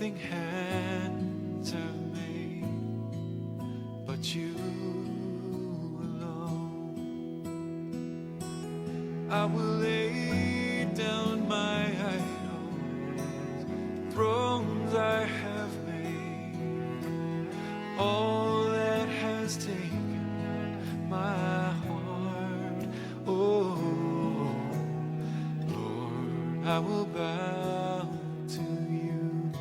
nothing hands have made but you alone. I will lay down my idols, thrones I have made, all that has taken my heart. Oh Lord, I will bow to you,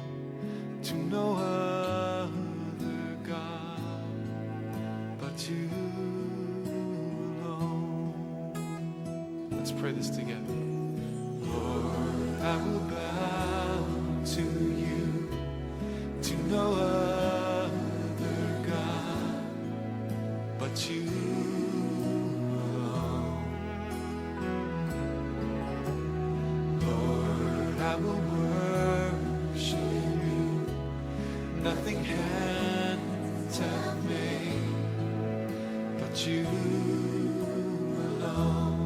to no other God but you alone. Let's pray this together. Lord, I will bow to you, to no other God but you alone. Lord, I will worship you, nothing hands have made but you alone.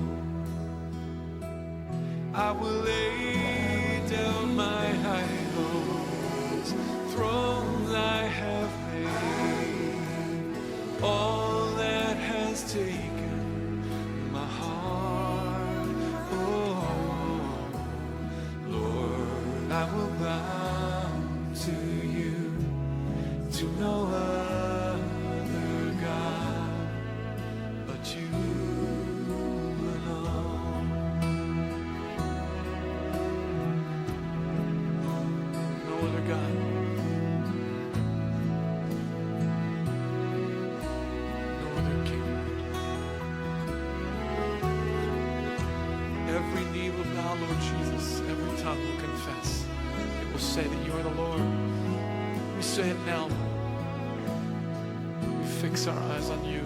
I will lay down my idols, thrones I have made, all that has taken my heart. Oh Lord, I will bow to you, to no other God but you alone. No other God. No other King. Every knee will bow, Lord Jesus. Every tongue will confess. It will say that you are the Lord. We say it now, Lord. We fix our eyes on you.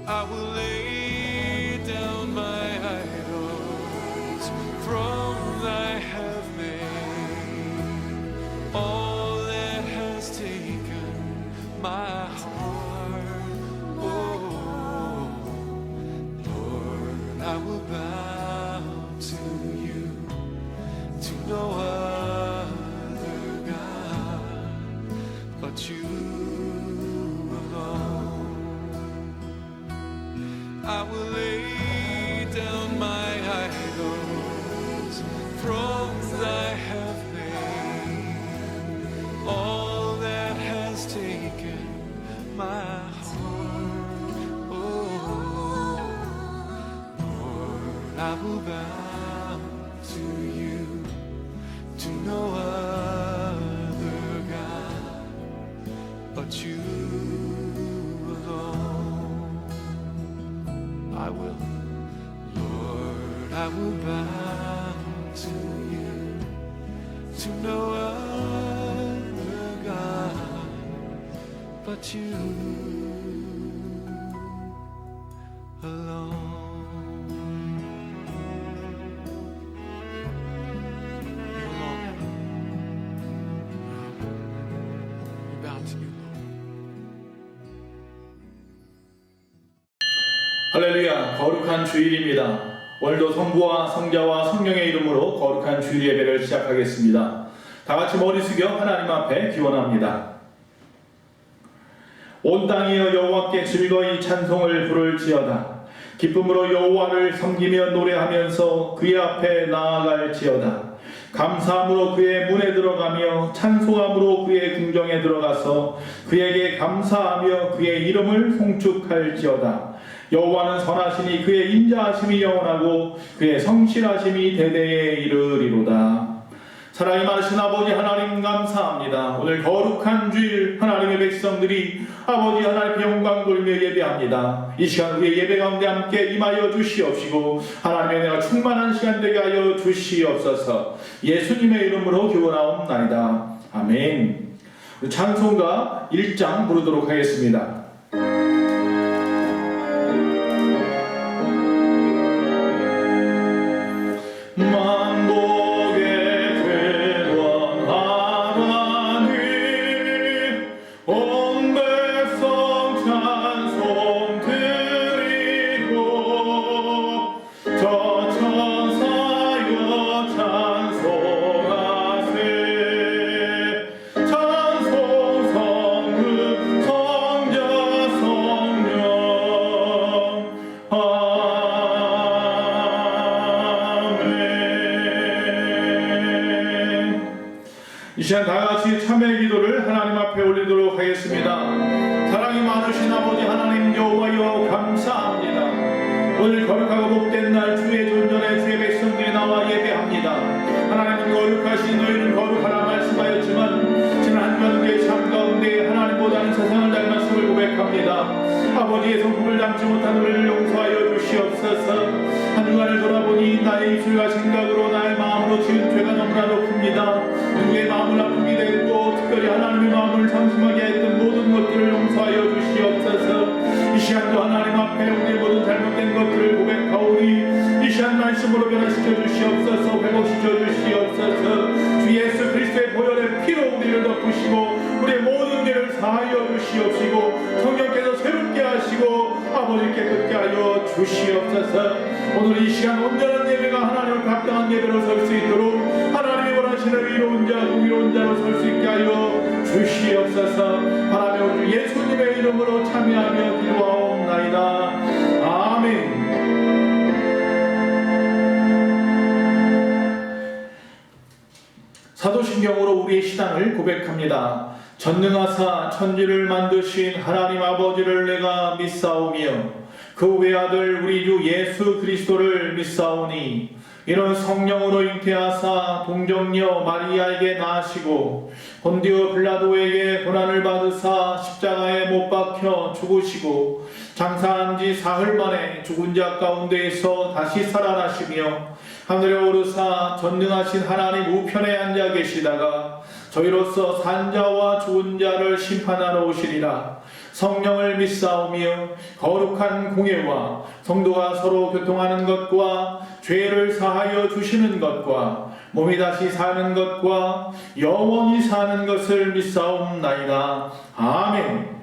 I will lay down my idols, thrones I have made, all that has taken my heart. Oh Lord, I will bow to you, to no other God but you alone. I will lay down my idols, thrones I have made, all that has taken my heart. Oh Lord, I will bow to you, to no other God but you alone. I will, Lord, I will bow to you, to no other God but you alone. You alone. We bow to you, Lord. 할렐루야, 거룩한 주일입니다. 오늘도 성부와 성자와 성령의 이름으로 거룩한 주일 예배를 시작하겠습니다. 다 같이 머리 숙여 하나님 앞에 기원합니다. 온 땅이여 여호와께 즐거이 찬송을 부를지어다. 기쁨으로 여호와를 섬기며 노래하면서 그의 앞에 나아갈지어다. 감사함으로 그의 문에 들어가며 찬송함으로 그의 궁정에 들어가서 그에게 감사하며 그의 이름을 송축할지어다. 여호와는 선하시니 그의 인자하심이 영원하고 그의 성실하심이 대대에 이르리로다. 사랑이 많으신 아버지 하나님 감사합니다. 오늘 거룩한 주일 하나님의 백성들이 아버지 하나님의 영광 돌며 예배합니다. 이 시간 우리의 예배 가운데 함께 임하여 주시옵시고 하나님의 은혜가 충만한 시간 되게 하여 주시옵소서. 예수님의 이름으로 기원하옵나이다. 아멘. 찬송가 1장 부르도록 하겠습니다. 찬송하여 찬송 이 시간 다 같이 참회 기도를 하나님 앞에 올리도록 하겠습니다. 사랑이 많으신 아버지 하나님 여호와여 감사합니다. 오늘 거룩하고 복된 날 주의 존전에 주의 백성들이 나와 예배합니다. 하나님은 거룩하신 너희는 거룩하라 말씀하였지만 지난 한 주간 우리의 삶 가운데 하나님보다는 세상을 닮았음을 고백합니다. 아버지의 성품을 담지 못한 우리를 용서하여 주시옵소서. 한 주간을 돌아보니 나의 입술과 생각으로 나의 마음으로 지은 죄가 너무나도 큽니다. 누구의 마음을 아프게 했고 특별히 하나님의 마음을 상심하게 했던 모든 것들을 용서하여 주시옵소서. 이 시간도 하나님 앞에 우리의 모든 잘못된 것들을 고백하오니 이 시간 말씀으로 변화시켜 주시옵소서. 회복시켜 주시옵소서. 주 예수 그리스도의 보혈의 피로 우리를 덮으시고 우리의 모든 죄를 사하여 주시옵시고 성령께서 새롭게 하시고 아버지 깨끗게 하여 주시옵소서. 오늘 이 시간 온전한 예배가 하나님을 합당한 예배로 설 수 있도록 하나님이 원하시는 의로운 자, 의로운 자로 설 수 있게 하여 주시옵소서. 바라며 우리 예수님의 이름으로 참여하며 기도하옵나이다. 아멘. 사도신경으로 우리의 신앙을 고백합니다. 전능하사 천지를 만드신 하나님 아버지를 내가 믿사오며 그 외아들 우리 주 예수 그리스도를 믿사오니 이는 성령으로 잉태하사 동정녀 마리아에게 낳으시고 본디오 빌라도에게 고난을 받으사 십자가에 못 박혀 죽으시고 장사한 지 사흘 만에 죽은 자 가운데에서 다시 살아나시며 하늘에 오르사 전능하신 하나님 우편에 앉아 계시다가 저희로서 산 자와 죽은 자를 심판하러 오시리라. 성령을 믿사오며 거룩한 공예와 성도가 서로 교통하는 것과 죄를 사하여 주시는 것과 몸이 다시 사는 것과 영원히 사는 것을 믿사옵나이다. 아멘.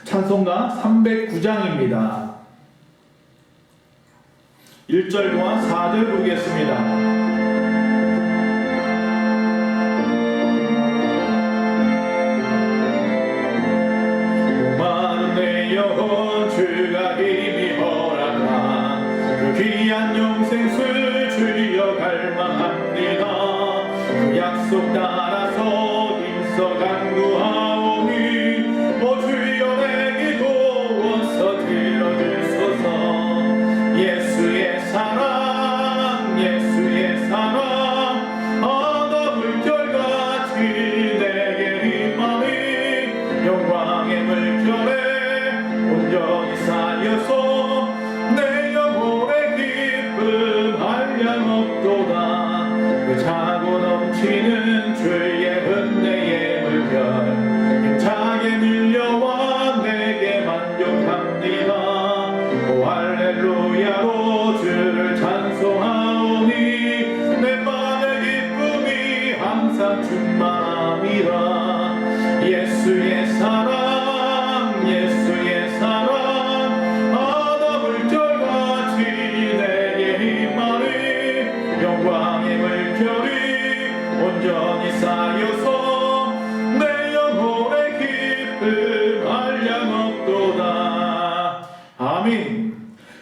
찬송가 309장입니다. 1절과 4절 부르겠습니다. 주가 힘이 허락한 그 귀한 영생술 주여 갈망합니다. 그 약속 따라서 힘써 간구하오니 오 주여 내 기도 어서 들어주소서. 예수의 사랑 예수의 사랑 바다 물결같이 내게 임하니 영광의 물결에 온전히 쌓여서 내 영혼의 기쁨 한량없도다. 그 차고 넘치는 주의 은혜의 물결 힘차게 밀려와 내게 만족합니다. 오 할렐루야로 주를 찬송하오니 내 맘의 기쁨이 항상 충만함이라. 예수의 사랑 예수의 사랑 바다 물결같이 내게 임하니 영광의 물결이 온전히 쌓여서 내 영혼의 기쁨 한량없도다. 아멘.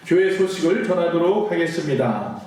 교회 소식을 전하도록 하겠습니다.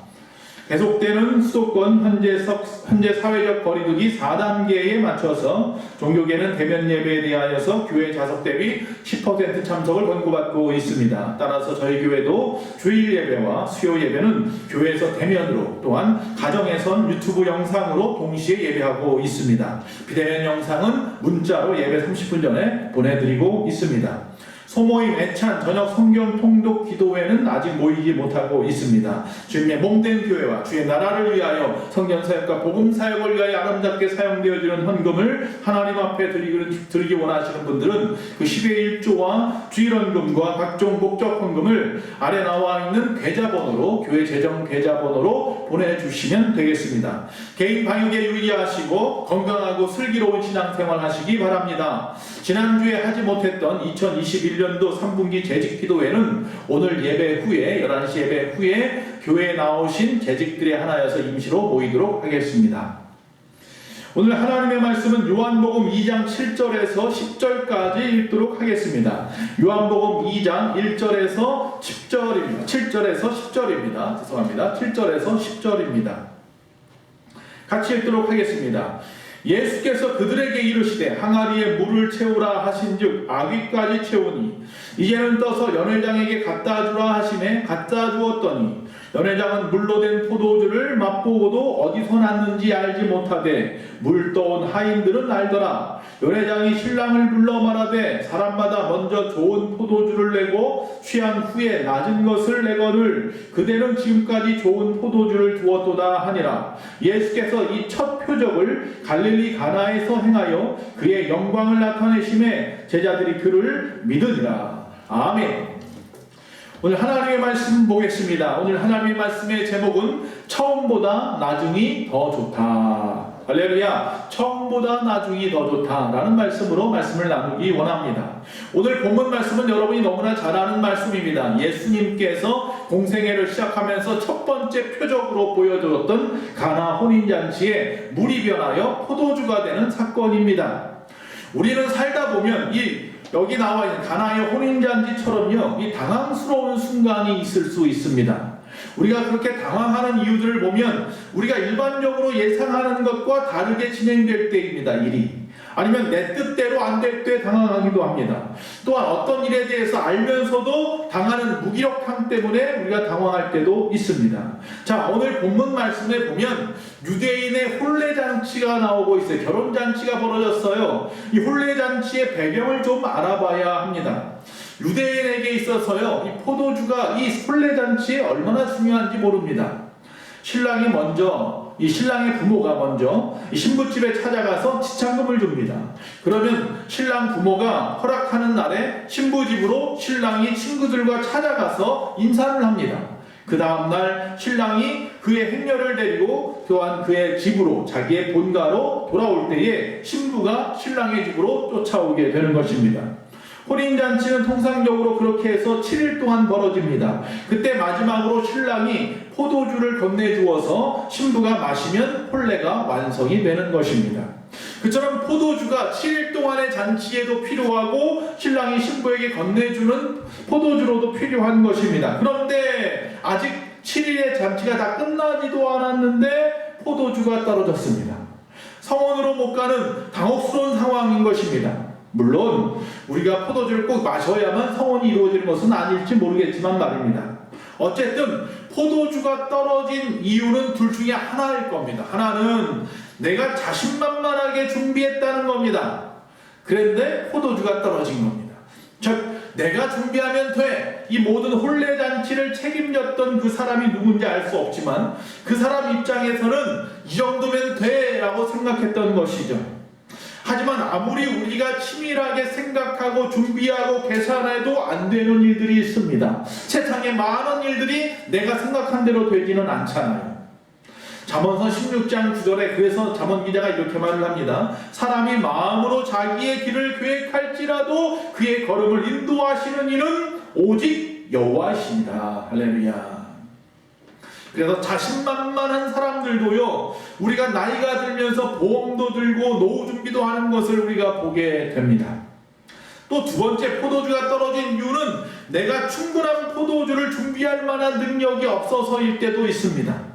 계속되는 수도권 현재 사회적 거리두기 4단계에 맞춰서 종교계는 대면 예배에 대하여서 교회 좌석 대비 10% 참석을 권고받고 있습니다. 따라서 저희 교회도 주일 예배와 수요 예배는 교회에서 대면으로 또한 가정에선 유튜브 영상으로 동시에 예배하고 있습니다. 비대면 영상은 문자로 예배 30분 전에 보내드리고 있습니다. 소모임, 애찬, 저녁 성경 통독 기도회는 아직 모이지 못하고 있습니다. 주님의 몸된 교회와 주의 나라를 위하여 성경 사역과 복음 사역을 위하여 아름답게 사용되어지는 헌금을 하나님 앞에 드리기 원하시는 분들은 그 10의 1조와 주일헌금과 각종 목적 헌금을 아래 나와 있는 계좌번호로 교회 재정 계좌번호로 보내주시면 되겠습니다. 개인 방역에 유의하시고 건강하고 슬기로운 신앙생활 하시기 바랍니다. 지난주에 하지 못했던 2021년도 3분기 재직 기도회는 오늘 예배 후에 11시 예배 후에 교회에 나오신 재직들의 하나여서 임시로 모이도록 하겠습니다. 오늘 하나님의 말씀은 요한복음 2장 7절에서 10절까지 읽도록 하겠습니다. 요한복음 2장 1절에서 10절입니다. 7절에서 10절입니다. 죄송합니다. 7절에서 10절입니다. 같이 읽도록 하겠습니다. 예수께서 그들에게 이르시되 항아리에 물을 채우라 하신즉 아귀까지 채우니 이제는 떠서 연회장에게 갖다 주라 하시매 갖다 주었더니 연회장은 물로 된 포도주를 맛보고도 어디서 났는지 알지 못하되 물 떠온 하인들은 알더라. 연회장이 신랑을 불러 말하되 사람마다 먼저 좋은 포도주를 내고 취한 후에 낮은 것을 내거늘 그대는 지금까지 좋은 포도주를 두었도다 하니라. 예수께서 이 첫 표적을 갈릴리 가나에서 행하여 그의 영광을 나타내심에 제자들이 그를 믿으니라. 아멘. 오늘 하나님의 말씀 보겠습니다. 오늘 하나님의 말씀의 제목은 처음보다 나중이 더 좋다. 할렐루야. 처음보다 나중이 더 좋다라는 말씀으로 말씀을 나누기 원합니다. 오늘 본문 말씀은 여러분이 너무나 잘 아는 말씀입니다. 예수님께서 공생애를 시작하면서 첫 번째 표적으로 보여주었던 가나 혼인잔치에 물이 변하여 포도주가 되는 사건입니다. 우리는 살다 보면 여기 나와 있는 가나의 혼인잔치처럼요, 이 당황스러운 순간이 있을 수 있습니다. 우리가 그렇게 당황하는 이유들을 보면 우리가 일반적으로 예상하는 것과 다르게 진행될 때입니다. 일이. 아니면 내 뜻대로 안 될 때 당황하기도 합니다. 또한 어떤 일에 대해서 알면서도 당하는 무기력함 때문에 우리가 당황할 때도 있습니다. 자, 오늘 본문 말씀에 보면 유대인의 혼례잔치가 나오고 있어요. 결혼잔치가 벌어졌어요. 이 혼례잔치의 배경을 좀 알아봐야 합니다. 유대인에게 있어서요, 이 포도주가 이 혼례잔치에 얼마나 중요한지 모릅니다. 신랑이 먼저, 이 신랑의 부모가 먼저 이 신부집에 찾아가서 지참금을 줍니다. 그러면 신랑 부모가 허락하는 날에 신부집으로 신랑이 친구들과 찾아가서 인사를 합니다. 그 다음날 신랑이 그의 행녀를 데리고 또한 그의 집으로, 자기의 본가로 돌아올 때에 신부가 신랑의 집으로 쫓아오게 되는 것입니다. 혼인잔치는 통상적으로 그렇게 해서 7일 동안 벌어집니다. 그때 마지막으로 신랑이 포도주를 건네주어서 신부가 마시면 혼례가 완성이 되는 것입니다. 그처럼 포도주가 7일 동안의 잔치에도 필요하고 신랑이 신부에게 건네주는 포도주로도 필요한 것입니다. 그런데 아직 7일의 잔치가 다 끝나지도 않았는데 포도주가 떨어졌습니다. 성원으로 못 가는 당혹스러운 상황인 것입니다. 물론 우리가 포도주를 꼭 마셔야만 성원이 이루어지는 것은 아닐지 모르겠지만 말입니다. 어쨌든 포도주가 떨어진 이유는 둘 중에 하나일 겁니다. 하나는 내가 자신만만하게 준비했다는 겁니다. 그런데 포도주가 떨어진 겁니다. 즉 내가 준비하면 돼. 이 모든 혼례잔치를 책임졌던 그 사람이 누군지 알 수 없지만 그 사람 입장에서는 이 정도면 돼 라고 생각했던 것이죠. 하지만 아무리 우리가 치밀하게 생각하고 준비하고 계산해도 안 되는 일들이 있습니다. 세상에 많은 일들이 내가 생각한 대로 되지는 않잖아요. 잠언서 16장 9절에 그래서 잠언 기자가 이렇게 말을 합니다. 사람이 마음으로 자기의 길을 계획할지라도 그의 걸음을 인도하시는 이는 오직 여호와이시니라. 할렐루야. 그래서 자신만만한 사람들도요, 우리가 나이가 들면서 보험도 들고 노후 준비도 하는 것을 우리가 보게 됩니다. 또 두 번째, 포도주가 떨어진 이유는 내가 충분한 포도주를 준비할 만한 능력이 없어서일 때도 있습니다.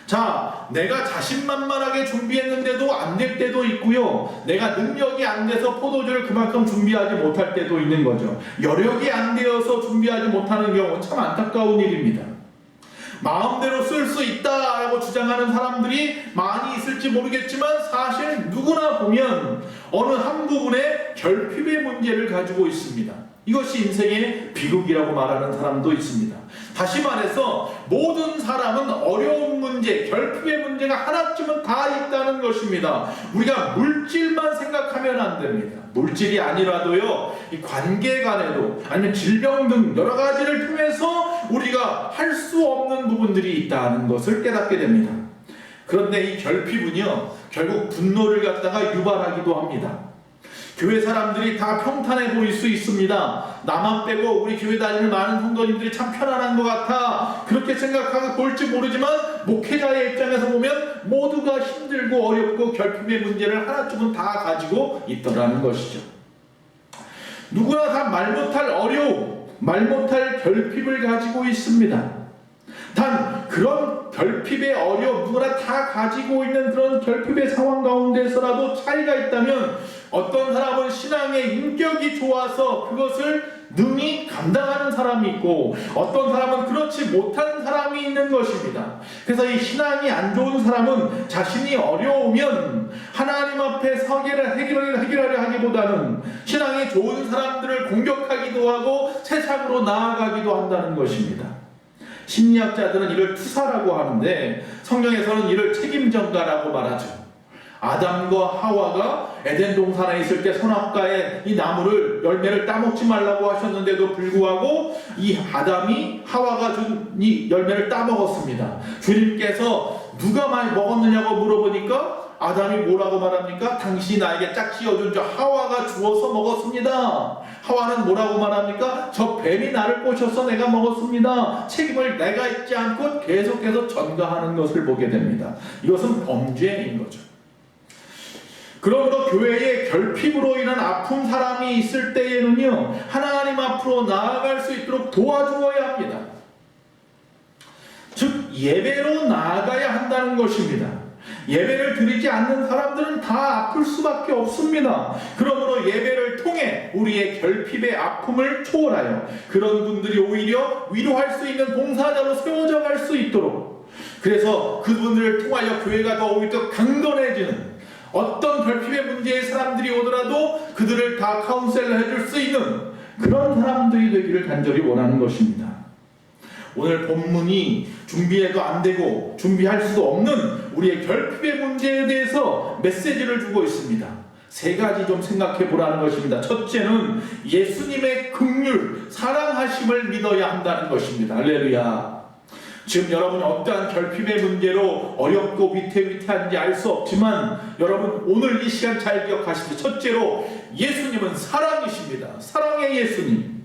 자, 내가 자신만만하게 준비했는데도 안 될 때도 있고요, 내가 능력이 안 돼서 포도주를 그만큼 준비하지 못할 때도 있는 거죠. 여력이 안 되어서 준비하지 못하는 경우는 참 안타까운 일입니다. 마음대로 쓸 수 있다라고 주장하는 사람들이 많이 있을지 모르겠지만 사실 누구나 보면 어느 한 부분에 결핍의 문제를 가지고 있습니다. 이것이 인생의 비극이라고 말하는 사람도 있습니다. 다시 말해서 모든 사람은 어려운 문제, 결핍의 문제가 하나쯤은 다 있다는 것입니다. 우리가 물질만 생각하면 안 됩니다. 물질이 아니라도요, 이 관계 간에도 아니면 질병 등 여러 가지를 통해서 우리가 할 수 없는 부분들이 있다는 것을 깨닫게 됩니다. 그런데 이 결핍은요, 결국 분노를 갖다가 유발하기도 합니다. 교회 사람들이 다 평탄해 보일 수 있습니다. 나만 빼고 우리 교회 다니는 많은 성도님들이 참 편안한 것 같아, 그렇게 생각하고 볼지 모르지만 목회자의 입장에서 보면 모두가 힘들고 어렵고 결핍의 문제를 하나쯤은 다 가지고 있더라는 것이죠. 누구나 다 말 못할 어려움, 말 못할 결핍을 가지고 있습니다. 단 그런 결핍의 어려움, 누구나 다 가지고 있는 그런 결핍의 상황 가운데서라도 차이가 있다면 어떤 사람은 신앙의 인격이 좋아서 그것을 능히 감당하는 사람이 있고 어떤 사람은 그렇지 못한 사람이 있는 것입니다. 그래서 이 신앙이 안 좋은 사람은 자신이 어려우면 하나님 앞에 서기를 해결하려 하기보다는 신앙이 좋은 사람들을 공격하기도 하고 세상으로 나아가기도 한다는 것입니다. 심리학자들은 이를 투사라고 하는데 성경에서는 이를 책임전가라고 말하죠. 아담과 하와가 에덴 동산에 있을 때 선악과의 이 나무를 열매를 따먹지 말라고 하셨는데도 불구하고 이 아담이 하와가 준 이 열매를 따먹었습니다. 주님께서 누가 많이 먹었느냐고 물어보니까 아담이 뭐라고 말합니까? 당신이 나에게 짝지어준 저 하와가 주어서 먹었습니다. 하와는 뭐라고 말합니까? 저 뱀이 나를 꼬셔서 내가 먹었습니다. 책임을 내가 잊지 않고 계속해서 전가하는 것을 보게 됩니다. 이것은 범죄인 거죠. 그러므로 교회에 결핍으로 인한 아픈 사람이 있을 때에는요, 하나님 앞으로 나아갈 수 있도록 도와주어야 합니다. 즉 예배로 나아가야 한다는 것입니다. 예배를 드리지 않는 사람들은 다 아플 수밖에 없습니다. 그러므로 예배를 통해 우리의 결핍의 아픔을 초월하여 그런 분들이 오히려 위로할 수 있는 봉사자로 세워져 갈 수 있도록, 그래서 그분들을 통하여 교회가 더 오히려 더 강건해지는, 어떤 결핍의 문제의 사람들이 오더라도 그들을 다 카운셀을 해줄 수 있는 그런 사람들이 되기를 간절히 원하는 것입니다. 오늘 본문이 준비해도 안 되고 준비할 수도 없는 우리의 결핍의 문제에 대해서 메시지를 주고 있습니다. 세 가지 좀 생각해 보라는 것입니다. 첫째는 예수님의 긍휼, 사랑하심을 믿어야 한다는 것입니다. 할렐루야. 지금 여러분이 어떠한 결핍의 문제로 어렵고 위태위태한지 알 수 없지만 여러분 오늘 이 시간 잘 기억하십시오. 첫째로 예수님은 사랑이십니다. 사랑의 예수님.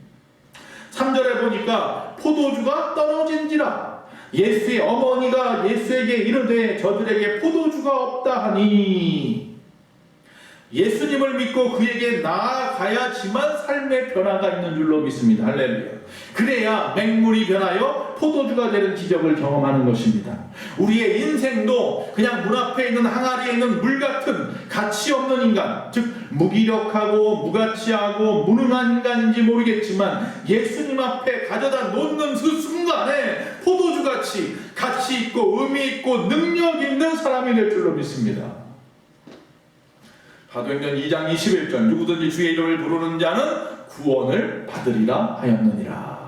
3절에 보니까 포도주가 떨어진지라 예수의 어머니가 예수에게 이르되 저들에게 포도주가 없다 하니, 예수님을 믿고 그에게 나아가야지만 삶의 변화가 있는 줄로 믿습니다. 할렐루야. 그래야 맹물이 변하여 포도주가 되는 기적을 경험하는 것입니다. 우리의 인생도 그냥 문 앞에 있는 항아리에 있는 물 같은 가치 없는 인간, 즉 무기력하고 무가치하고 무능한 인간인지 모르겠지만 예수님 앞에 가져다 놓는 그 순간에 포도주같이 가치 있고 의미 있고 능력 있는 사람이 될 줄로 믿습니다. 사도행전 2장 21절 누구든지 주의 이름을 부르는 자는 구원을 받으리라 하였느니라.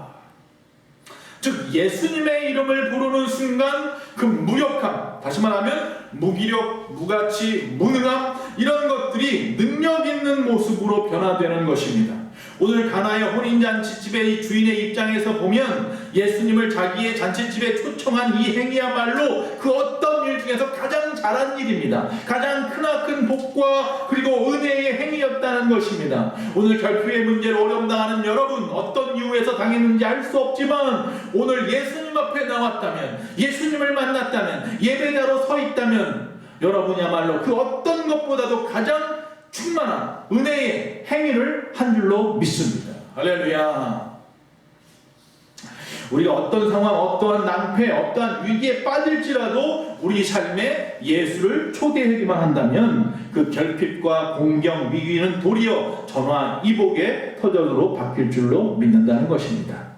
즉 예수님의 이름을 부르는 순간 그 무력함, 다시 말하면 무기력, 무가치, 무능함, 이런 것들이 능력 있는 모습으로 변화되는 것입니다. 오늘 가나의 혼인잔치집의 이 주인의 입장에서 보면 예수님을 자기의 잔치집에 초청한 이 행위야말로 그 어떤 일 중에서 가장 잘한 일입니다. 가장 크나큰 복과 그리고 은혜의 행위였다는 것입니다. 오늘 결핍의 문제로 어려움 당하는 여러분, 어떤 이유에서 당했는지 알 수 없지만 오늘 예수님 앞에 나왔다면, 예수님을 만났다면, 예배자로 서 있다면 여러분이야말로 그 어떤 것보다도 가장 충만한 은혜의 행위를 한 줄로 믿습니다. 할렐루야. 우리가 어떤 상황, 어떠한 낭패, 어떠한 위기에 빠질지라도 우리 삶에 예수를 초대하기만 한다면 그 결핍과 공경, 위기는 도리어 전화 이복의 터전으로 바뀔 줄로 믿는다는 것입니다.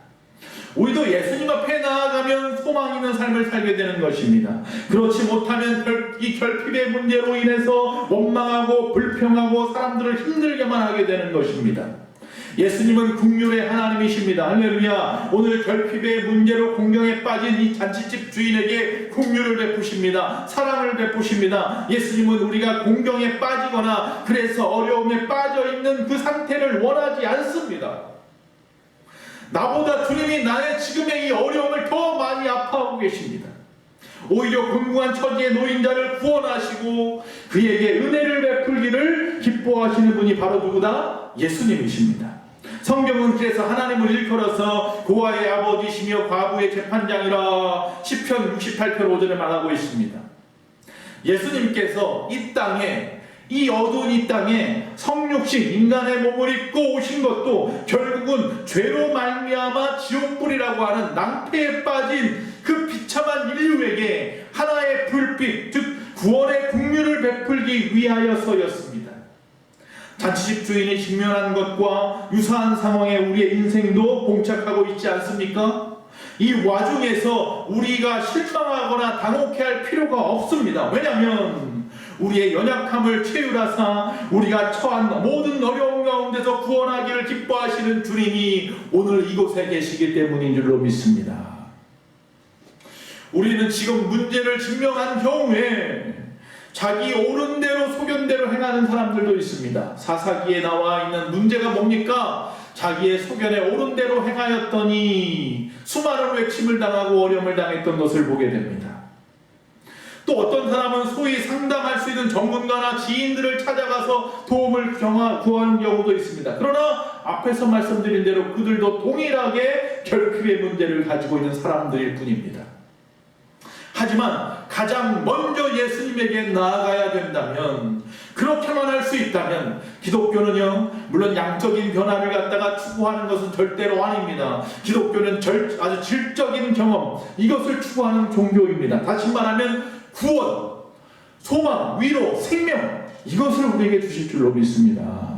우리도 예수님 앞에 나아가면 소망 있는 삶을 살게 되는 것입니다. 그렇지 못하면 이 결핍의 문제로 인해서 원망하고 불평하고 사람들을 힘들게만 하게 되는 것입니다. 예수님은 긍휼의 하나님이십니다. 할렐루야. 오늘 결핍의 문제로 공경에 빠진 이 잔치집 주인에게 긍휼을 베푸십니다. 사랑을 베푸십니다. 예수님은 우리가 공경에 빠지거나 그래서 어려움에 빠져있는 그 상태를 원하지 않습니다. 나보다 주님이 나의 지금의 이 어려움을 더 많이 아파하고 계십니다. 오히려 곤궁한 처지에 놓인 자를 구원하시고 그에게 은혜를 베풀기를 기뻐하시는 분이 바로 누구다? 예수님이십니다. 성경은 그래서 하나님을 일컬어서 고아의 아버지시며 과부의 재판장이라 시편 68편 5절에 말하고 있습니다. 예수님께서 이 땅에, 이 어두운 이 땅에 성육신 인간의 몸을 입고 오신 것도 결국은 죄로 말미암아 지옥불이라고 하는 낭패에 빠진 그 비참한 인류에게 하나의 불빛, 즉 구원의 긍휼을 베풀기 위하여서였습니다. 자취집 주인이 직면한 것과 유사한 상황에 우리의 인생도 봉착하고 있지 않습니까? 이 와중에서 우리가 실망하거나 당혹해할 필요가 없습니다. 왜냐하면 우리의 연약함을 채우라사 우리가 처한 모든 어려움 가운데서 구원하기를 기뻐하시는 주님이 오늘 이곳에 계시기 때문인 줄로 믿습니다. 우리는 지금 문제를 증명한 경우에 자기 옳은 대로 소견대로 행하는 사람들도 있습니다. 사사기에 나와 있는 문제가 뭡니까? 자기의 소견에 옳은 대로 행하였더니 수많은 외침을 당하고 어려움을 당했던 것을 보게 됩니다. 또 어떤 사람은 소위 상담할 수 있는 전문가나 지인들을 찾아가서 도움을 구하는 경우도 있습니다. 그러나 앞에서 말씀드린 대로 그들도 동일하게 결핍의 문제를 가지고 있는 사람들일 뿐입니다. 하지만 가장 먼저 예수님에게 나아가야 된다면, 그렇게만 할 수 있다면 기독교는요, 물론 양적인 변화를 갖다가 추구하는 것은 절대로 아닙니다. 기독교는 아주 질적인 경험, 이것을 추구하는 종교입니다. 다시 말하면 구원, 소망, 위로, 생명, 이것을 우리에게 주실 줄로 믿습니다.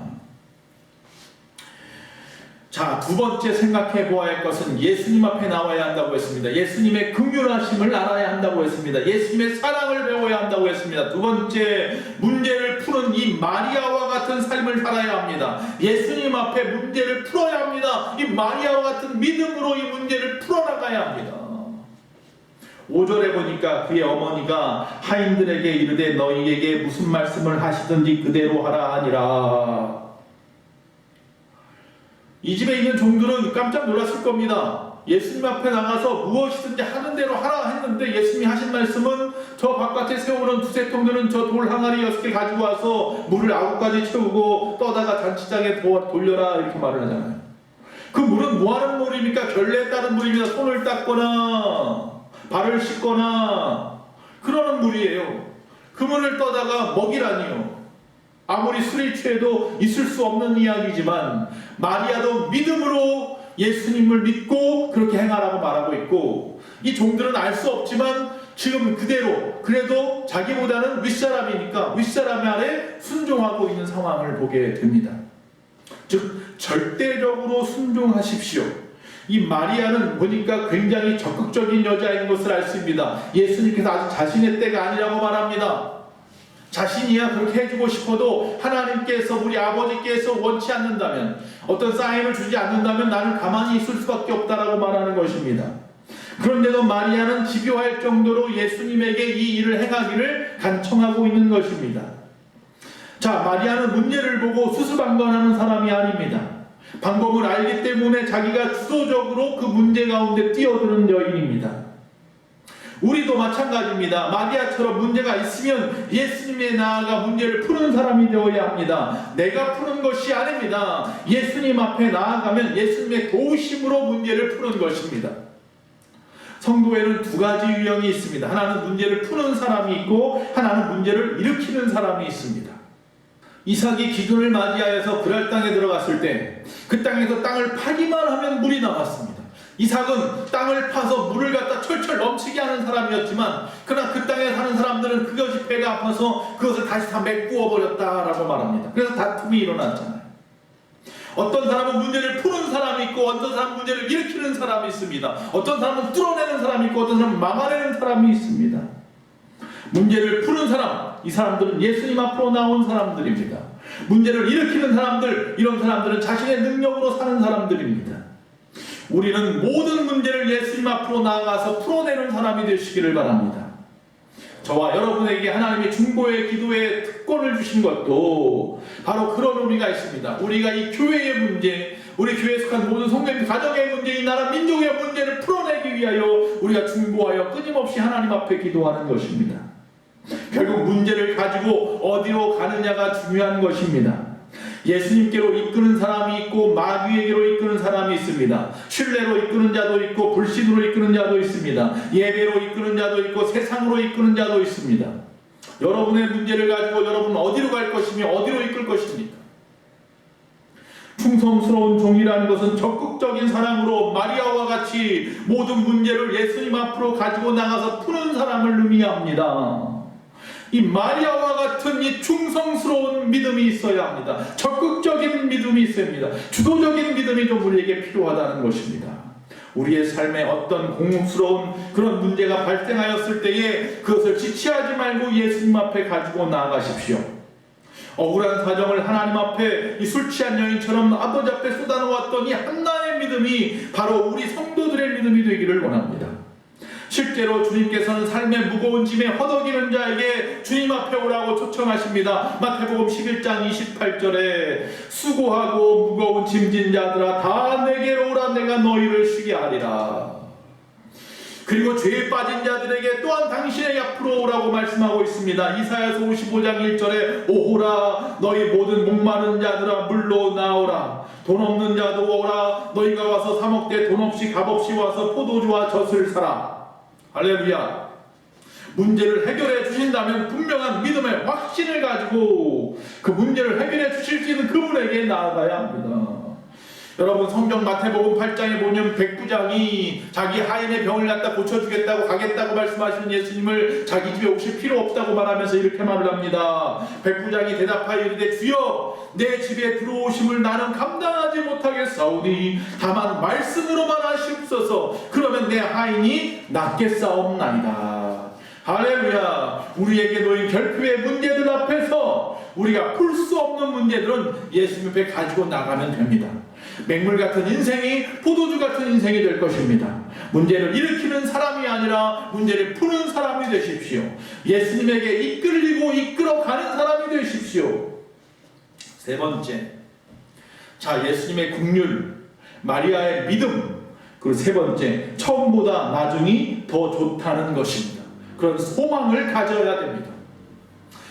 자, 두 번째 생각해 보아야 할 것은 예수님 앞에 나와야 한다고 했습니다. 예수님의 긍휼하심을 알아야 한다고 했습니다. 예수님의 사랑을 배워야 한다고 했습니다. 두 번째, 문제를 푸는 이 마리아와 같은 삶을 살아야 합니다. 예수님 앞에 문제를 풀어야 합니다. 이 마리아와 같은 믿음으로 이 문제를 풀어나가야 합니다. 5절에 보니까 그의 어머니가 하인들에게 이르되 너희에게 무슨 말씀을 하시든지 그대로 하라 하니라. 이 집에 있는 종들은 깜짝 놀랐을 겁니다. 예수님 앞에 나가서 무엇이든지 하는 대로 하라 했는데 예수님이 하신 말씀은 저 바깥에 세우는 두세 통들은 저 돌 항아리 6개 가지고 와서 물을 9가지 채우고 떠다가 잔치장에 돌려라, 이렇게 말을 하잖아요. 그 물은 뭐하는 물입니까? 결례에 따른 물입니다. 손을 닦거나 발을 씻거나 그러는 물이에요. 그 물을 떠다가 먹이라니요. 아무리 술이 취해도 있을 수 없는 이야기지만 마리아도 믿음으로 예수님을 믿고 그렇게 행하라고 말하고 있고, 이 종들은 알 수 없지만 지금 그대로 그래도 자기보다는 윗사람이니까 윗사람 아래 순종하고 있는 상황을 보게 됩니다. 즉 절대적으로 순종하십시오. 이 마리아는 보니까 굉장히 적극적인 여자인 것을 알 수 있습니다. 예수님께서 아직 자신의 때가 아니라고 말합니다. 자신이야 그렇게 해주고 싶어도 하나님께서, 우리 아버지께서 원치 않는다면, 어떤 사인을 주지 않는다면 나는 가만히 있을 수밖에 없다라고 말하는 것입니다. 그런데도 마리아는 집요할 정도로 예수님에게 이 일을 행하기를 간청하고 있는 것입니다. 자, 마리아는 문제를 보고 수수방관하는 사람이 아닙니다. 방법을 알기 때문에 자기가 주도적으로 그 문제 가운데 뛰어드는 여인입니다. 우리도 마찬가지입니다. 마리아처럼 문제가 있으면 예수님에 나아가 문제를 푸는 사람이 되어야 합니다. 내가 푸는 것이 아닙니다. 예수님 앞에 나아가면 예수님의 도우심으로 문제를 푸는 것입니다. 성도에는 두 가지 유형이 있습니다. 하나는 문제를 푸는 사람이 있고 하나는 문제를 일으키는 사람이 있습니다. 이삭이 기근을 맞이하여서 그랄 땅에 들어갔을 때 그 땅에서 땅을 파기만 하면 물이 나왔습니다. 이삭은 땅을 파서 물을 갖다 철철 넘치게 하는 사람이었지만, 그러나 그 땅에 사는 사람들은 그것이 배가 아파서 그것을 다시 다 메꾸어 버렸다라고 말합니다. 그래서 다툼이 일어났잖아요. 어떤 사람은 문제를 푸는 사람이 있고 어떤 사람은 문제를 일으키는 사람이 있습니다. 어떤 사람은 뚫어내는 사람이 있고 어떤 사람은 막아내는 사람이 있습니다. 문제를 푸는 사람, 이 사람들은 예수님 앞으로 나온 사람들입니다. 문제를 일으키는 사람들, 이런 사람들은 자신의 능력으로 사는 사람들입니다. 우리는 모든 문제를 예수님 앞으로 나아가서 풀어내는 사람이 되시기를 바랍니다. 저와 여러분에게 하나님의 중보의 기도의 특권을 주신 것도 바로 그런 의미가 있습니다. 우리가 이 교회의 문제, 우리 교회에 속한 모든 성도님 가정의 문제, 이 나라 민족의 문제를 풀어내기 위하여 우리가 중보하여 끊임없이 하나님 앞에 기도하는 것입니다. 결국 문제를 가지고 어디로 가느냐가 중요한 것입니다. 예수님께로 이끄는 사람이 있고 마귀에게로 이끄는 사람이 있습니다. 신뢰로 이끄는 자도 있고 불신으로 이끄는 자도 있습니다. 예배로 이끄는 자도 있고 세상으로 이끄는 자도 있습니다. 여러분의 문제를 가지고 여러분은 어디로 갈 것이며 어디로 이끌 것입니까? 충성스러운 종이라는 것은 적극적인 사랑으로 마리아와 같이 모든 문제를 예수님 앞으로 가지고 나가서 푸는 사람을 의미합니다. 이 마리아와 같은 이 충성스러운 믿음이 있어야 합니다. 적극적인 믿음이 있어야 합니다. 주도적인 믿음이 좀 우리에게 필요하다는 것입니다. 우리의 삶에 어떤 공스러운 그런 문제가 발생하였을 때에 그것을 지체하지 말고 예수님 앞에 가지고 나아가십시오. 억울한 사정을 하나님 앞에 이 술 취한 여인처럼 아버지 앞에 쏟아놓았던 이 한나의 믿음이 바로 우리 성도들의 믿음이 되기를 원합니다. 실제로 주님께서는 삶의 무거운 짐에 허덕이는 자에게 주님 앞에 오라고 초청하십니다. 마태복음 11장 28절에 수고하고 무거운 짐진 자들아 다 내게로 오라 내가 너희를 쉬게 하리라. 그리고 죄에 빠진 자들에게 또한 당신의 앞으로 오라고 말씀하고 있습니다. 이사야서 55장 1절에 오호라 너희 모든 목마른 자들아 물로 나오라. 돈 없는 자도 오라. 너희가 와서 사 먹되 돈 없이 값없이 와서 포도주와 젖을 사라. 할렐루야. 문제를 해결해 주신다면 분명한 믿음의 확신을 가지고 그 문제를 해결해 주실 수 있는 그분에게 나아가야 합니다. 여러분 성경 마태복음 8장에 보면 백부장이 자기 하인의 병을 갖다 고쳐주겠다고 가겠다고 말씀하시는 예수님을 자기 집에 오실 필요 없다고 말하면서 이렇게 말을 합니다. 백부장이 대답하여 이르되 주여 내 집에 들어오심을 나는 감당하지 못하겠사오니 다만 말씀으로만 하시옵소서. 그러면 내 하인이 낫겠사옵나이다. 할렐루야. 우리에게 놓인 결핍의 문제들 앞에서 우리가 풀 수 없는 문제들은 예수님 앞에 가지고 나가면 됩니다. 맹물 같은 인생이 포도주 같은 인생이 될 것입니다. 문제를 일으키는 사람이 아니라 문제를 푸는 사람이 되십시오. 예수님에게 이끌리고 이끌어가는 사람이 되십시오. 세 번째, 자 예수님의 긍휼, 마리아의 믿음, 그리고 세 번째, 처음보다 나중이 더 좋다는 것입니다. 그런 소망을 가져야 됩니다.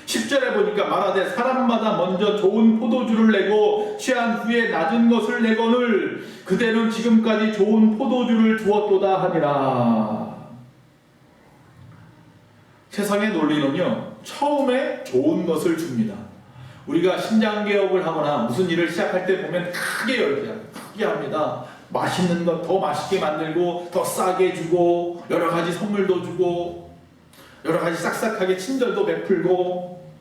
10절에 보니까 말하되 사람마다 먼저 좋은 포도주를 내고 취한 후에 낮은 것을 내거늘 그대는 지금까지 좋은 포도주를 주었도다 하니라. 세상의 논리는요 처음에 좋은 것을 줍니다. 우리가 신장개혁을 하거나 무슨 일을 시작할 때 보면 크게 합니다. 맛있는 것 더 맛있게 만들고 더 싸게 주고 여러 가지 선물도 주고 여러 가지 싹싹하게 친절도 베풀고,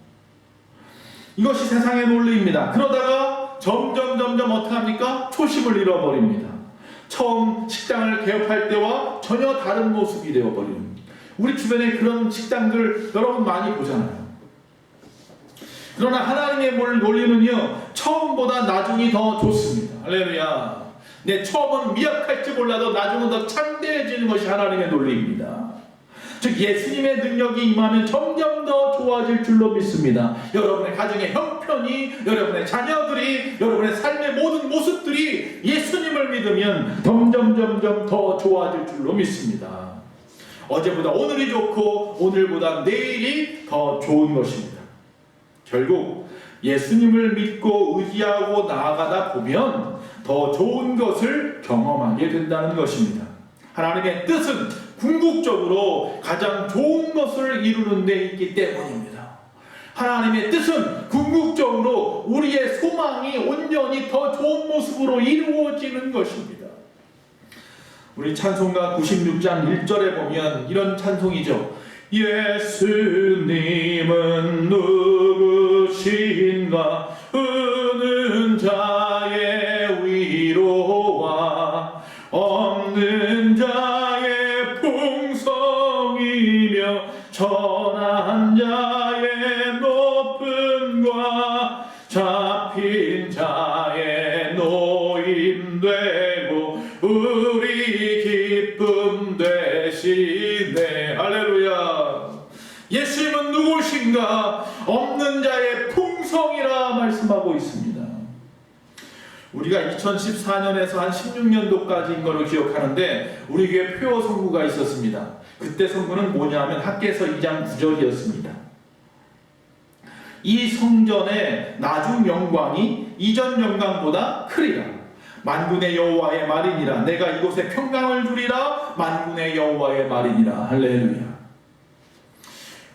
이것이 세상의 논리입니다. 그러다가 점점 어떻게 합니까? 초심을 잃어버립니다. 처음 식당을 개업할 때와 전혀 다른 모습이 되어버리는, 우리 주변에 그런 식당들 여러분 많이 보잖아요. 그러나 하나님의 논리는요 처음보다 나중이 더 좋습니다. 할렐루야. 내 처음은 미약할지 몰라도 나중은 더 창대해지는 것이 하나님의 논리입니다. 즉 예수님의 능력이 임하면 점점 더 좋아질 줄로 믿습니다. 여러분의 가정의 형편이, 여러분의 자녀들이, 여러분의 삶의 모든 모습들이 예수님을 믿으면 점점 더 좋아질 줄로 믿습니다. 어제보다 오늘이 좋고 오늘보다 내일이 더 좋은 것입니다. 결국 예수님을 믿고 의지하고 나아가다 보면 더 좋은 것을 경험하게 된다는 것입니다. 하나님의 뜻은 궁극적으로 가장 좋은 것을 이루는 데 있기 때문입니다. 하나님의 뜻은 궁극적으로 우리의 소망이 온전히 더 좋은 모습으로 이루어지는 것입니다. 우리 찬송가 96장 1절에 보면 이런 찬송이죠. 예수님은 누구신가 의는 자의 위로와 없는 자의 풍성이며 전한 자의 높음과 잡힌 자의 노임되고 우리 기쁨 되시네. 할렐루야. 예수님은 누구신가? 없는 자의 풍성이라 말씀하고 있습니다. 우리가 2014년에서 한 16년도까지인 걸로 기억하는데 우리 교회 표어 선구가 있었습니다. 그때 선구는 뭐냐면 학개서 2장 9절이었습니다. 이 성전의 나중 영광이 이전 영광보다 크리라. 만군의 여호와의 말이니라. 내가 이곳에 평강을 주리라. 만군의 여호와의 말이니라. 할렐루야.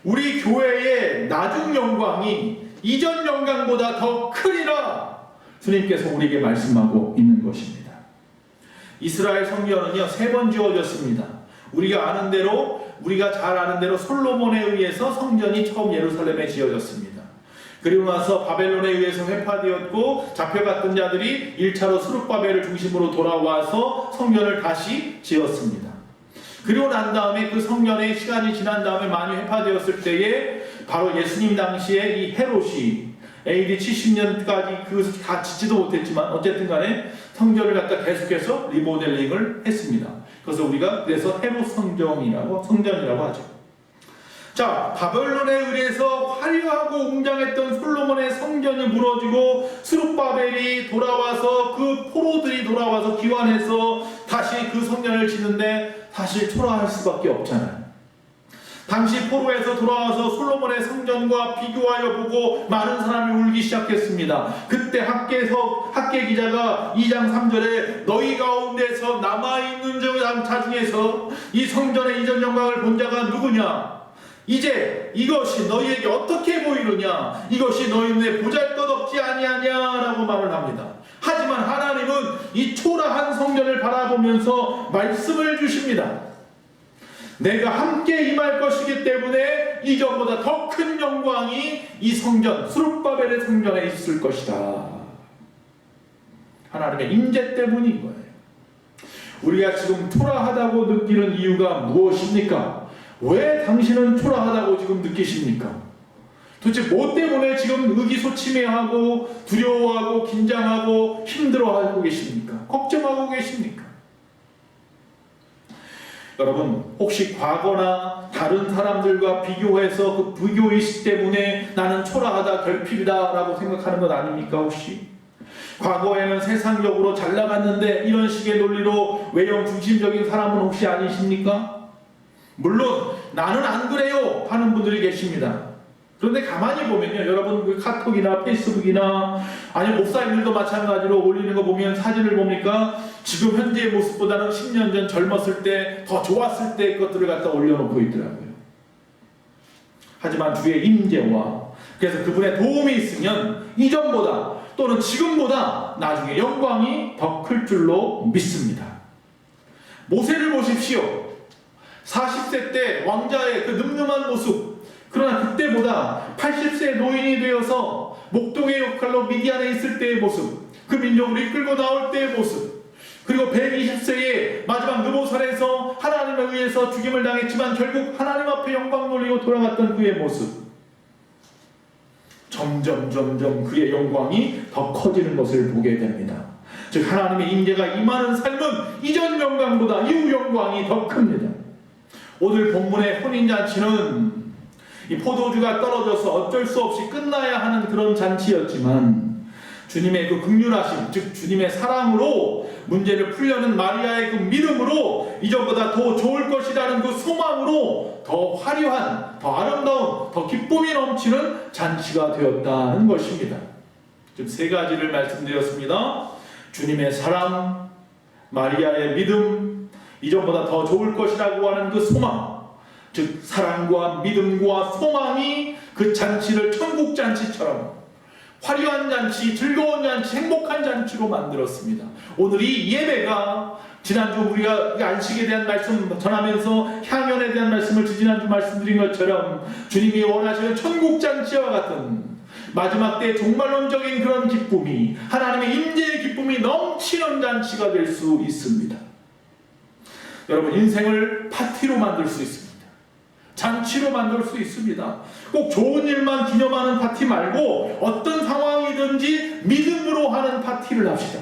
우리 교회의 나중 영광이 이전 영광보다 더 크리라. 주님께서 우리에게 말씀하고 있는 것입니다. 이스라엘 성전은요 3번 지어졌습니다. 우리가 아는 대로, 우리가 잘 아는 대로 솔로몬에 의해서 성전이 처음 예루살렘에 지어졌습니다. 그리고 나서 바벨론에 의해서 회파되었고 잡혀갔던 자들이 1차로 스룹바벨을 중심으로 돌아와서 성전을 다시 지었습니다. 그리고 난 다음에 그 성전의 시간이 지난 다음에 많이 회파되었을 때에 바로 예수님 당시에 이 헤롯이 AD 70년까지 그것을 다 짓지도 못했지만 어쨌든 간에 성전을 갖다 계속해서 리모델링을 했습니다. 그래서 우리가 그래서 헤롯 성전이라고 하죠. 자, 바벨론에 의해서 화려하고 웅장했던 솔로몬의 성전이 무너지고 스룹바벨이 돌아와서 그 포로들이 돌아와서 기환해서 다시 그 성전을 짓는데 사실 초라할 수밖에 없잖아요. 당시 포로에서 돌아와서 솔로몬의 성전과 비교하여 보고 많은 사람이 울기 시작했습니다. 그때 학계 기자가 2장 3절에 너희 가운데서 남아있는 자 중에서 이 성전의 이전 영광을 본 자가 누구냐? 이제 이것이 너희에게 어떻게 보이느냐? 이것이 너희 눈에 보잘것없지 아니하냐라고 말을 합니다. 하지만 하나님은 이 초라한 성전을 바라보면서 말씀을 주십니다. 내가 함께 임할 것이기 때문에 이전보다 더 큰 영광이 이 성전, 스룹바벨의 성전에 있을 것이다. 하나님의 임재 때문인 거예요. 우리가 지금 초라하다고 느끼는 이유가 무엇입니까? 왜 당신은 초라하다고 지금 느끼십니까? 도대체 뭐 때문에 지금 의기소침해하고 두려워하고 긴장하고 힘들어하고 계십니까? 걱정하고 계십니까? 여러분, 혹시 과거나 다른 사람들과 비교해서 그 비교의식 때문에 나는 초라하다, 결핍이다 라고 생각하는 것 아닙니까? 혹시? 과거에는 세상적으로 잘 나갔는데 이런 식의 논리로 외형 중심적인 사람은 혹시 아니십니까? 물론 나는 안 그래요 하는 분들이 계십니다. 그런데 가만히 보면요, 여러분 그 카톡이나 페이스북이나 아니면 목사님들도 마찬가지로 올리는 거 보면 사진을 보니까 지금 현재의 모습보다는 10년 전 젊었을 때 더 좋았을 때의 것들을 갖다 올려놓고 있더라고요. 하지만 주의 임재와 그래서 그분의 도움이 있으면 이전보다 또는 지금보다 나중에 영광이 더 클 줄로 믿습니다. 모세를 보십시오. 40세 때 왕자의 그 늠름한 모습, 그러나 그때보다 80세 노인이 되어서 목동의 역할로 미디안에 있을 때의 모습, 그 민족을 이끌고 나올 때의 모습, 그리고 120세의 마지막 느보산에서 하나님에 의해서 죽임을 당했지만 결국 하나님 앞에 영광 돌리고 돌아갔던 그의 모습, 점점 그의 영광이 더 커지는 것을 보게 됩니다. 즉 하나님의 임재가 임하는 삶은 이전 영광보다 이후 영광이 더 큽니다. 오늘 본문의 혼인잔치는 이 포도주가 떨어져서 어쩔 수 없이 끝나야 하는 그런 잔치였지만 주님의 그 긍휼하심, 즉 주님의 사랑으로 문제를 풀려는 마리아의 그 믿음으로 이전보다 더 좋을 것이라는 그 소망으로 더 화려한, 더 아름다운, 더 기쁨이 넘치는 잔치가 되었다는 것입니다. 지금 3가지를 말씀드렸습니다. 주님의 사랑, 마리아의 믿음, 이전보다 더 좋을 것이라고 하는 그 소망, 즉 사랑과 믿음과 소망이 그 잔치를 천국 잔치처럼 화려한 잔치, 즐거운 잔치, 행복한 잔치로 만들었습니다. 오늘 이 예배가 지난주 우리가 안식에 대한 말씀 전하면서 향연에 대한 말씀을 지난주 말씀드린 것처럼 주님이 원하시는 천국 잔치와 같은 마지막 때 종말론적인 그런 기쁨이, 하나님의 임재의 기쁨이 넘치는 잔치가 될 수 있습니다. 여러분, 인생을 파티로 만들 수 있습니다. 잔치로 만들 수 있습니다. 꼭 좋은 일만 기념하는 파티 말고 어떤 상황이든지 믿음으로 하는 파티를 합시다.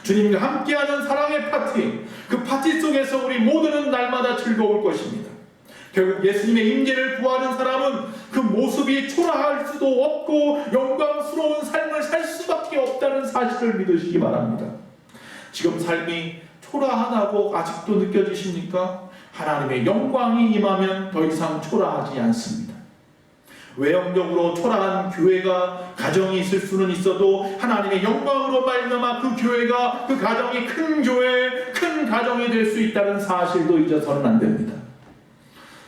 주님과 함께하는 사랑의 파티, 그 파티 속에서 우리 모두는 날마다 즐거울 것입니다. 결국 예수님의 임재를 구하는 사람은 그 모습이 초라할 수도 없고 영광스러운 삶을 살 수밖에 없다는 사실을 믿으시기 바랍니다. 지금 삶이 초라하다고 아직도 느껴지십니까? 하나님의 영광이 임하면 더 이상 초라하지 않습니다. 외형적으로 초라한 교회가, 가정이 있을 수는 있어도 하나님의 영광으로 말미암아 그 교회가, 그 가정이 큰 교회, 큰 가정이 될 수 있다는 사실도 잊어서는 안 됩니다.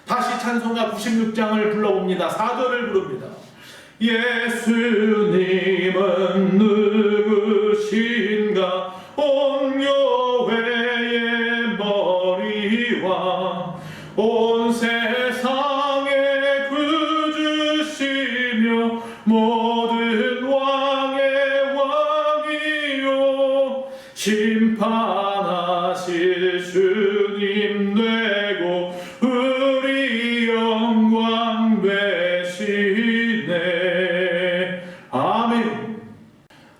다시 찬송가 96장을 불러봅니다. 4절을 부릅니다. 예수님은 누구 너희와 온 세상에 구주시며 모든 왕의 왕이요 심판하실 주님 되고 우리 영광 되시네. 아멘.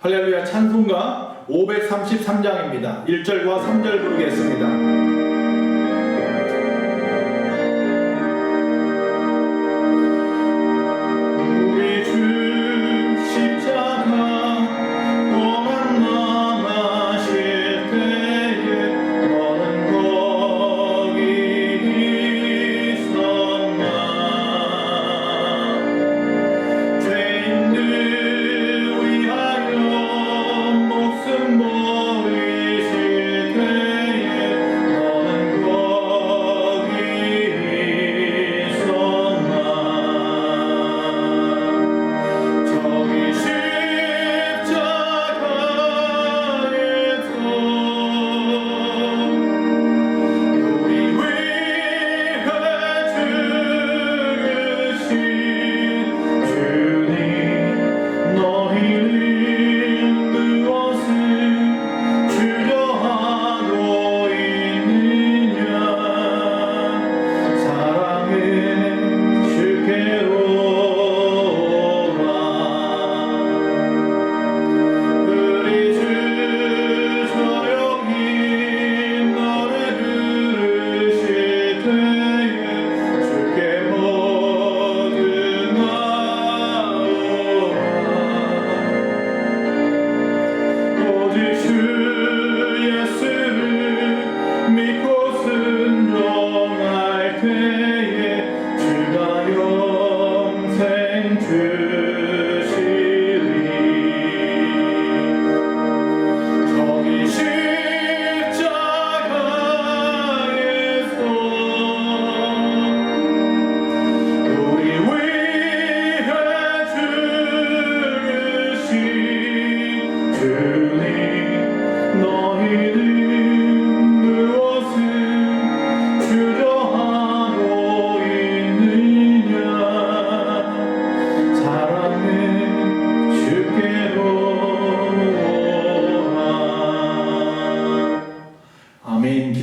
할렐루야. 찬송가 533장입니다. 1절과 3절 부르겠습니다.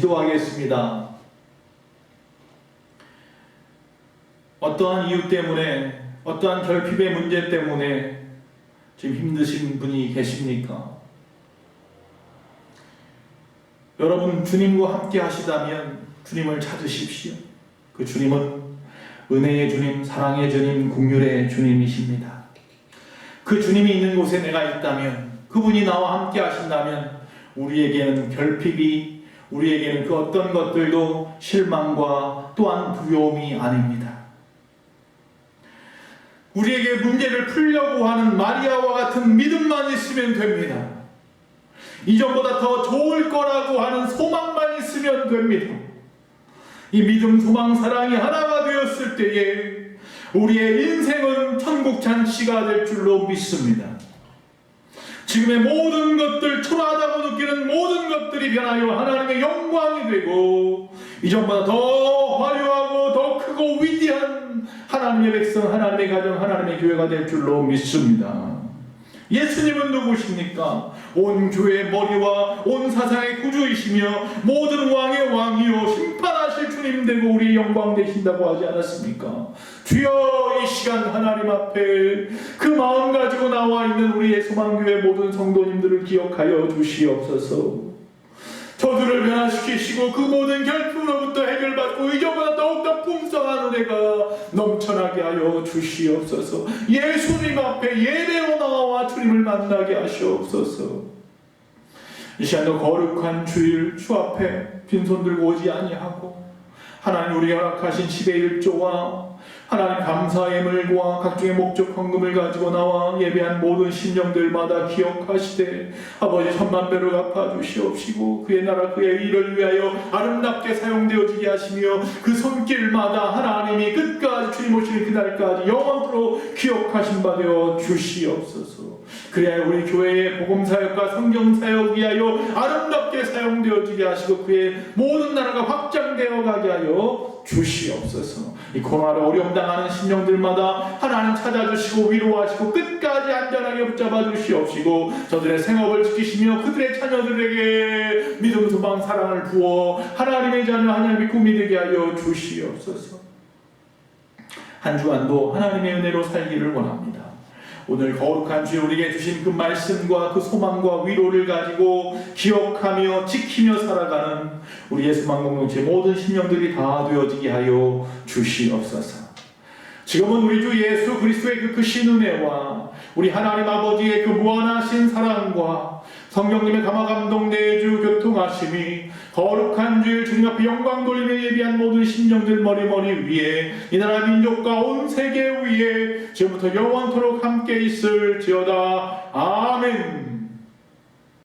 기도하겠습니다. 어떠한 이유 때문에, 어떠한 결핍의 문제 때문에 지금 힘드신 분이 계십니까? 여러분, 주님과 함께 하시다면 주님을 찾으십시오. 그 주님은 은혜의 주님, 사랑의 주님, 긍휼의 주님이십니다. 그 주님이 있는 곳에 내가 있다면, 그분이 나와 함께 하신다면 우리에게는 결핍이, 우리에게는 그 어떤 것들도 실망과 또한 두려움이 아닙니다. 우리에게 문제를 풀려고 하는 마리아와 같은 믿음만 있으면 됩니다. 이전보다 더 좋을 거라고 하는 소망만 있으면 됩니다. 이 믿음, 소망, 사랑이 하나가 되었을 때에 우리의 인생은 천국 잔치가 될 줄로 믿습니다. 지금의 모든 것들, 초라하다고 느끼는 모든 것들이 변하여 하나님의 영광이 되고 이전보다 더 화려하고 더 크고 위대한 하나님의 백성, 하나님의 가정, 하나님의 교회가 될 줄로 믿습니다. 예수님은 누구십니까? 온 교회의 머리와 온 사상의 구주이시며 모든 왕의 왕이요 심판하실 주님 되고 우리의 영광 되신다고 하지 않았습니까? 주여, 이 시간 하나님 앞에 그 마음 가지고 나와 있는 우리의 소망교회 모든 성도님들을 기억하여 주시옵소서. 저들을 변화시키시고 그 모든 결핍으로부터 해결받고 이전보다 더욱더 풍성한 은혜가 넘쳐나게 하여 주시옵소서. 예수님 앞에 예배로 나와 주님을 만나게 하시옵소서. 이 시간도 거룩한 주일 주 앞에 빈손 들고 오지 아니하고 하나님 우리가 허락하신 10의 1조와 하나님 감사의 물과 각종의 목적 헌금을 가지고 나와 예배한 모든 심령들마다 기억하시되 아버지 천만배로 갚아주시옵시고 그의 나라 그의 일을 위하여 아름답게 사용되어지게 하시며 그 손길마다 하나님이 끝까지 주님 오시는 그날까지 영원토록 기억하신 바 되어 주시옵소서. 그래야 우리 교회의 복음사역과 성경사역 위하여 아름답게 사용되어지게 하시고 그의 모든 나라가 확장되어 가게 하여 주시옵소서. 이 코로나로 어려움 당하는 심령들마다 하나님 찾아주시고 위로하시고 끝까지 안전하게 붙잡아 주시옵시고 저들의 생업을 지키시며 그들의 자녀들에게 믿음, 소망, 사랑을 부어 하나님의 자녀, 하나님의 꿈이 되게 하여 주시옵소서. 한 주간도 하나님의 은혜로 살기를 원합니다. 오늘 거룩한 주에 우리에게 주신 그 말씀과 그 소망과 위로를 가지고 기억하며 지키며 살아가는 우리 예수만 공동체 모든 심령들이 다 되어지게 하여 주시옵소서. 지금은 우리 주 예수 그리스도의 그 크신 은혜와 우리 하나님 아버지의 그 무한하신 사랑과 성령님의 감화 감동 내주 교통하심이 거룩한 주일 주님 앞에 영광 돌리며 예비한 모든 심령들 머리머리 위에 이 나라 민족과 온 세계 위에 지금부터 영원토록 함께 있을지어다. 아멘.